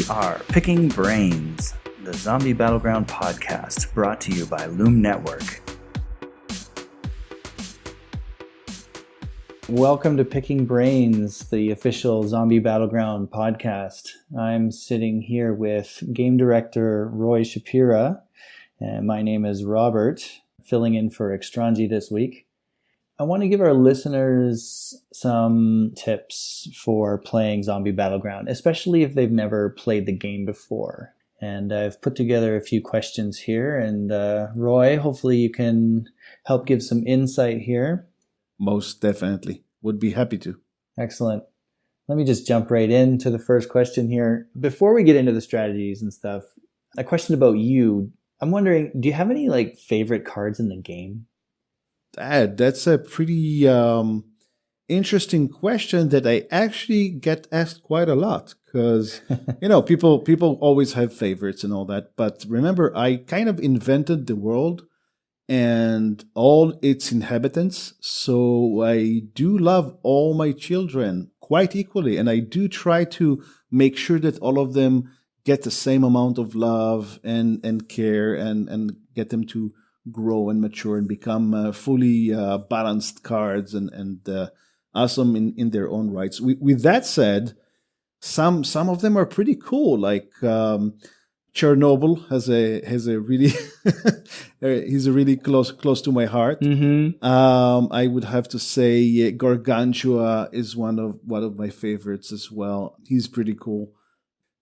We are Picking Brains, the Zombie Battleground podcast, brought to you by Loom Network. Welcome to Picking Brains, the official Zombie Battleground podcast. I'm sitting here with game director Roy Shapira, and my name is Robert, filling in for Extranji this week. I want to give our listeners some tips for playing Zombie Battleground, especially if they've never played the game before. And I've put together a few questions here, and Roy, hopefully you can help give some insight here. Most definitely. Would be happy to. Excellent. Let me just jump right into the first question here. Before we get into the strategies and stuff, a question about you. I'm wondering, do you have any favorite cards in the game? That's a pretty interesting question that I actually get asked quite a lot because, people always have favorites and all that. But remember, I kind of invented the world and all its inhabitants. So I do love all my children quite equally. And I do try to make sure that all of them get the same amount of love and care and get them to grow and mature and become fully balanced cards and awesome in their own rights. With that said, some of them are pretty cool. Like Chernobyl has a really he's a really close to my heart. Mm-hmm. I would have to say Gargantua is one of my favorites as well. He's pretty cool.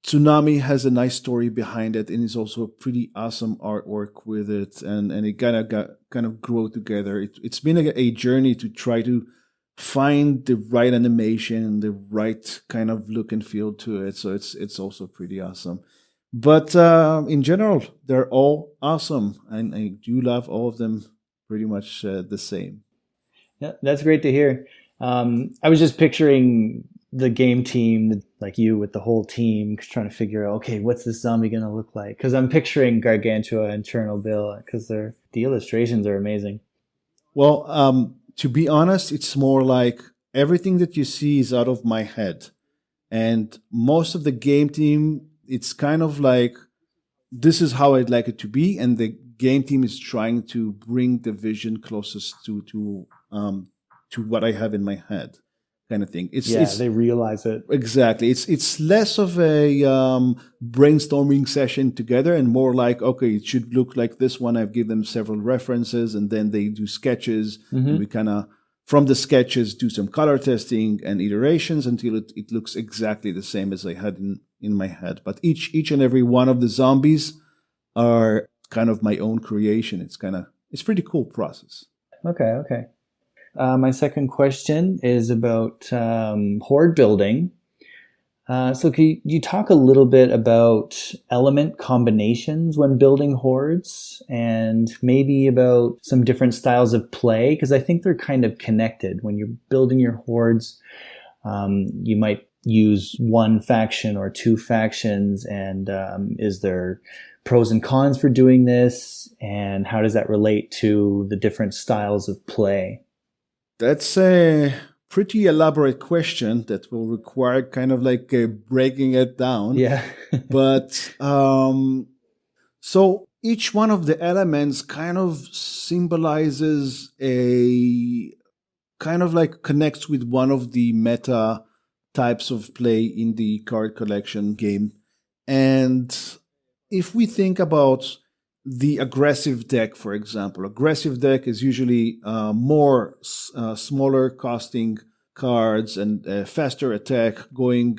Tsunami has a nice story behind it, and it's also a pretty awesome artwork with it, and it kind of grow together. It's been a journey to try to find the right animation and the right kind of look and feel to it. So it's also pretty awesome. But in general, they're all awesome, and I do love all of them pretty much the same. Yeah, that's great to hear. I was just picturing the game team, like you with the whole team, trying to figure out, okay, what's this zombie going to look like? Because I'm picturing Gargantua and Chernobyl because the illustrations are amazing. Well, to be honest, it's more like everything that you see is out of my head. And most of the game team, it's kind of like, this is how I'd like it to be. And the game team is trying to bring the vision closest to what I have in my head. Kind of thing. It's they realize it. Exactly. It's less of a brainstorming session together and more like, okay, it should look like this one. I've given them several references and then they do sketches. Mm-hmm. And we kind of, from the sketches, do some color testing and iterations until it looks exactly the same as I had in my head. But each and every one of the zombies are kind of my own creation. It's a pretty cool process. Okay. My second question is about horde building. So can you talk a little bit about element combinations when building hordes and maybe about some different styles of play? Because I think they're kind of connected. When you're building your hordes, you might use one faction or two factions. And is there pros and cons for doing this? And how does that relate to the different styles of play? That's a pretty elaborate question that will require kind of like breaking it down. Yeah. But so each one of the elements kind of symbolizes a kind of like connects with one of the meta types of play in the card collection game. And if we think about the aggressive deck, for example. Aggressive deck is usually more smaller costing cards and faster attack, going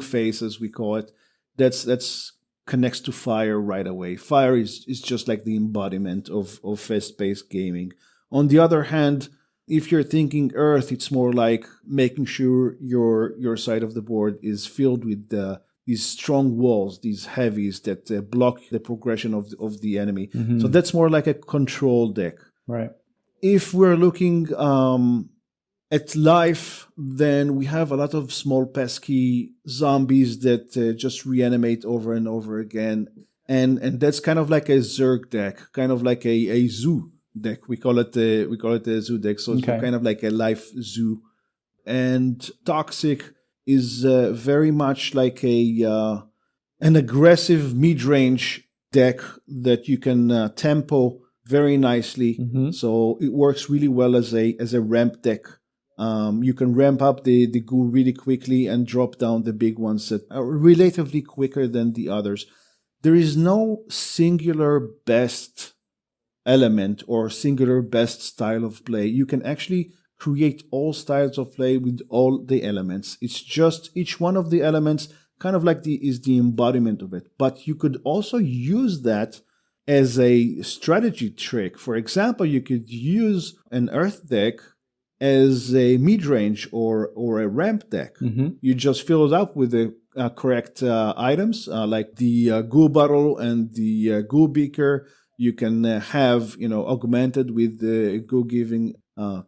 face as we call it. That's connects to fire right away. Fire is just like the embodiment of fast-paced gaming. On the other hand, if you're thinking Earth, it's more like making sure your side of the board is filled with these strong walls, these heavies that block the progression of the enemy. Mm-hmm. So that's more like a control deck. Right. If we're looking at life, then we have a lot of small pesky zombies that just reanimate over and over again. And that's kind of like a Zerg deck, kind of like a zoo deck. We call it a zoo deck. So it's kind of like a life zoo. And Toxic is very much like a an aggressive mid-range deck that you can tempo very nicely. Mm-hmm. So it works really well as a ramp deck. You can ramp up the goo really quickly and drop down the big ones that are relatively quicker than the others. There is no singular best element or singular best style of play. You can actually create all styles of play with all the elements. It's just each one of the elements kind of like is the embodiment of it. But you could also use that as a strategy trick. For example, you could use an earth deck as a mid-range or a ramp deck. Mm-hmm. You just fill it up with the correct items like the goo bottle and the goo beaker. You can have augmented with the goo giving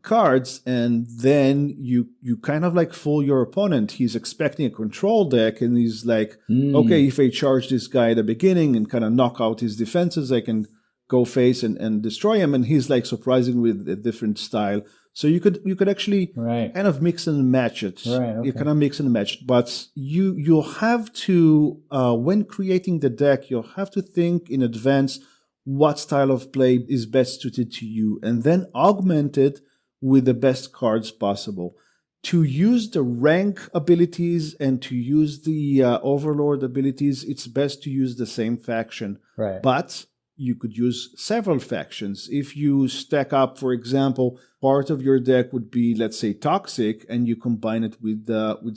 cards, and then you kind of like fool your opponent. He's expecting a control deck, and he's like, okay, if I charge this guy at the beginning and kind of knock out his defenses, I can go face and destroy him. And he's like surprising with a different style. So you could actually kind of mix and match it. Right, okay. You kind of mix and match it. But you'll have to, when creating the deck, you'll have to think in advance what style of play is best suited to you, and then augment it with the best cards possible. To use the rank abilities and to use the overlord abilities, it's best to use the same faction. Right. But you could use several factions. If you stack up, for example, part of your deck would be, let's say, toxic, and you combine it with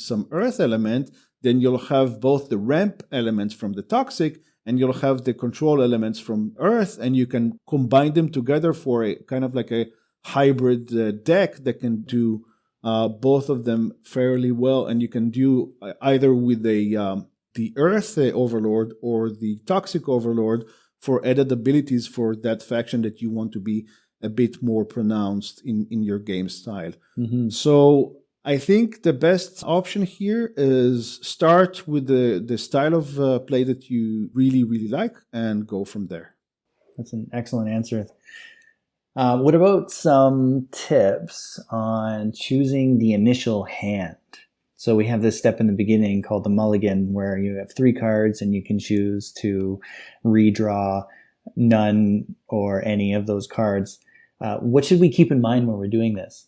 some earth element, then you'll have both the ramp elements from the toxic and you'll have the control elements from earth, and you can combine them together for a kind of like a hybrid deck that can do both of them fairly well. And you can do either with the earth overlord or the toxic overlord for added abilities for that faction that you want to be a bit more pronounced in your game style. Mm-hmm. So I think the best option here is start with the style of play that you really, really like and go from there. That's an excellent answer. What about some tips on choosing the initial hand? So we have this step in the beginning called the mulligan, where you have 3 cards and you can choose to redraw none or any of those cards. What should we keep in mind when we're doing this?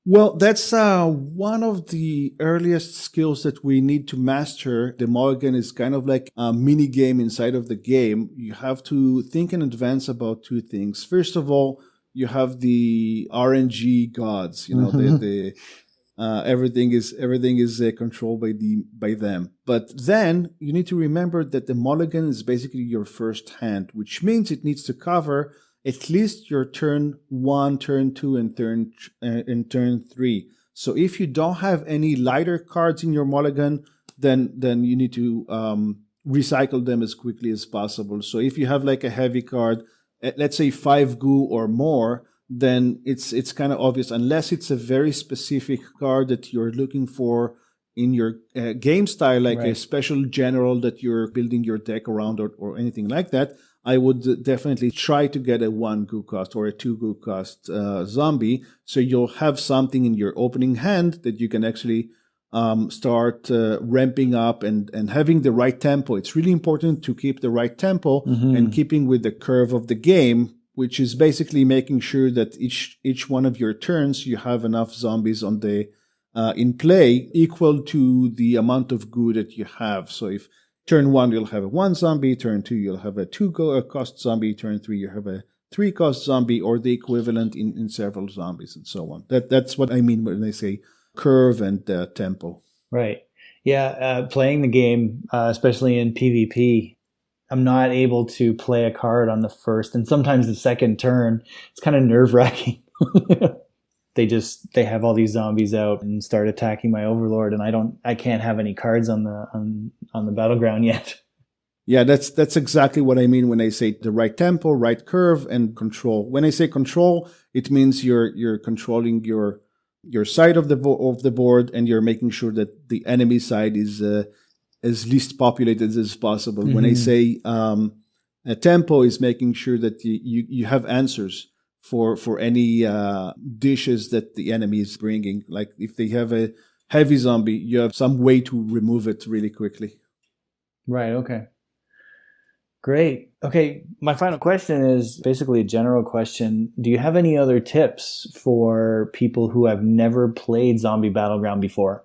Well, that's one of the earliest skills that we need to master. The mulligan is kind of like a mini game inside of the game. You have to think in advance about 2 things. First of all, you have the RNG gods. Everything is controlled by them. But then you need to remember that the mulligan is basically your first hand, which means it needs to cover at least your turn 1, turn 2, and turn 3. So if you don't have any lighter cards in your mulligan, then you need to recycle them as quickly as possible. So if you have like a heavy card, let's say 5 goo or more, then it's kind of obvious, unless it's a very specific card that you're looking for in your game style, like a special general that you're building your deck around or anything like that. I would definitely try to get a 1 goo cost or a 2 goo cost zombie, so you'll have something in your opening hand that you can actually start ramping up and having the right tempo. It's really important to keep the right tempo and keeping with the curve of the game, which is basically making sure that each one of your turns you have enough zombies on the in play equal to the amount of goo that you have. So if turn 1, you'll have a 1 zombie. Turn 2, you'll have a 2 cost zombie. Turn 3, you have a 3 cost zombie, or the equivalent in several zombies, and so on. That's what I mean when I say curve and tempo. Right. Yeah. Playing the game, especially in PvP, I'm not able to play a card on the first and sometimes the second turn. It's kind of nerve-wracking. They have all these zombies out and start attacking my overlord, and I can't have any cards on the battleground yet. Yeah, that's exactly what I mean when I say the right tempo, right curve, and control. When I say control, it means you're controlling your side of the board, and you're making sure that the enemy side is as least populated as possible. Mm-hmm. When I say a tempo, is making sure that you have answers for any dishes that the enemy is bringing. Like if they have a heavy zombie, you have some way to remove it really quickly. Right. Okay. Great. Okay. My final question is basically a general question. Do you have any other tips for people who have never played Zombie Battleground before?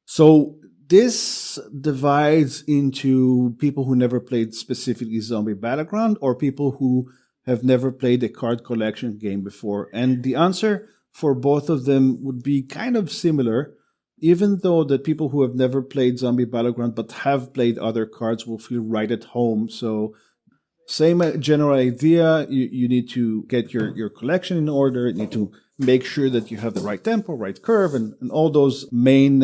So this divides into people who never played specifically Zombie Battleground or people who have never played a card collection game before. And the answer for both of them would be kind of similar, even though the people who have never played Zombie Battleground but have played other cards will feel right at home. So same general idea. You need to get your collection in order. You need to make sure that you have the right tempo, right curve, and all those main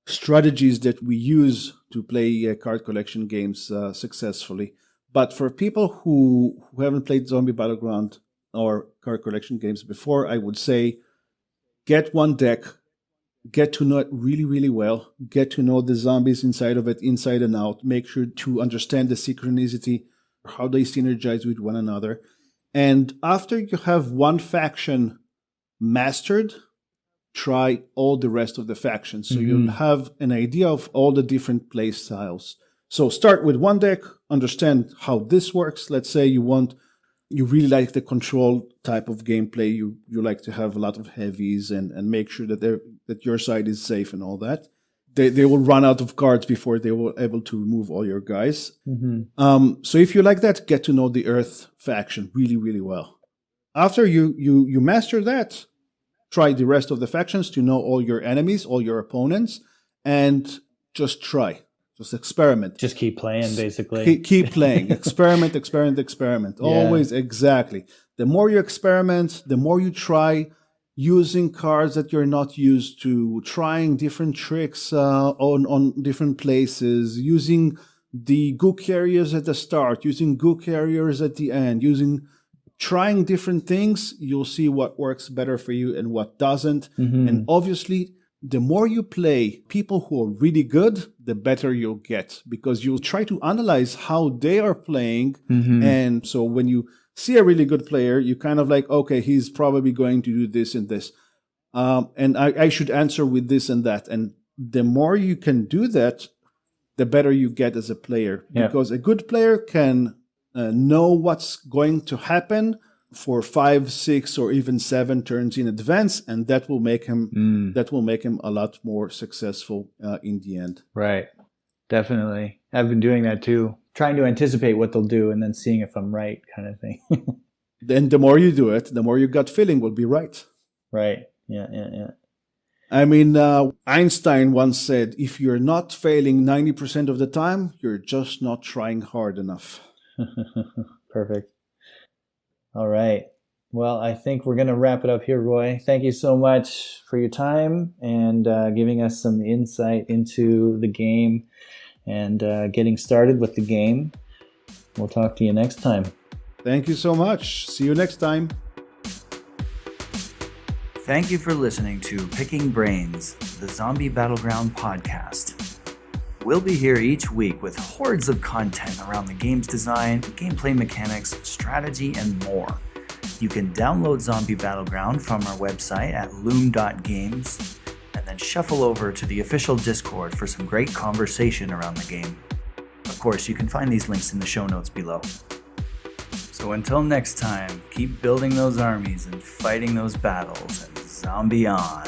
strategies that we use to play card collection games successfully. But for people who haven't played Zombie Battleground or card collection games before, I would say get one deck, get to know it really, really well, get to know the zombies inside of it, inside and out, make sure to understand the synchronicity, how they synergize with one another. And after you have one faction mastered, try all the rest of the factions. So you'll have an idea of all the different play styles. So start with one deck, understand how this works. Let's say you really like the control type of gameplay. You like to have a lot of heavies and make sure that your side is safe and all that. They will run out of cards before they will able to remove all your guys. So if you like that, get to know the Earth faction really, really well. After you master that, try the rest of the factions to know all your enemies, all your opponents, and just try. Just experiment. Just keep playing, basically. Keep playing. Experiment, experiment, experiment. Yeah. Always, exactly. The more you experiment, the more you try using cards that you're not used to, trying different tricks on different places, using the goo carriers at the start, using goo carriers at the end, trying different things, you'll see what works better for you and what doesn't. And obviously, the more you play people who are really good, the better you'll get, because you'll try to analyze how they are playing. And so when you see a really good player, you kind of like, okay, he's probably going to do this and this. And I should answer with this and that. And the more you can do that, the better you get as a player. Because a good player can know what's going to happen for 5, 6, or even 7 turns in advance, and that will make him a lot more successful in the end. Right, definitely. I've been doing that too, trying to anticipate what they'll do and then seeing if I'm right, kind of thing. Then the more you do it, the more your gut feeling will be right. Right. Yeah. I mean, Einstein once said, "If you're not failing 90% of the time, you're just not trying hard enough." Perfect. All right. Well, I think we're going to wrap it up here, Roy. Thank you so much for your time and giving us some insight into the game and getting started with the game. We'll talk to you next time. Thank you so much. See you next time. Thank you for listening to Picking Brains, the Zombie Battleground podcast. We'll be here each week with hordes of content around the game's design, gameplay mechanics, strategy, and more. You can download Zombie Battleground from our website at loom.games, and then shuffle over to the official Discord for some great conversation around the game. Of course, you can find these links in the show notes below. So until next time, keep building those armies and fighting those battles, and zombie on.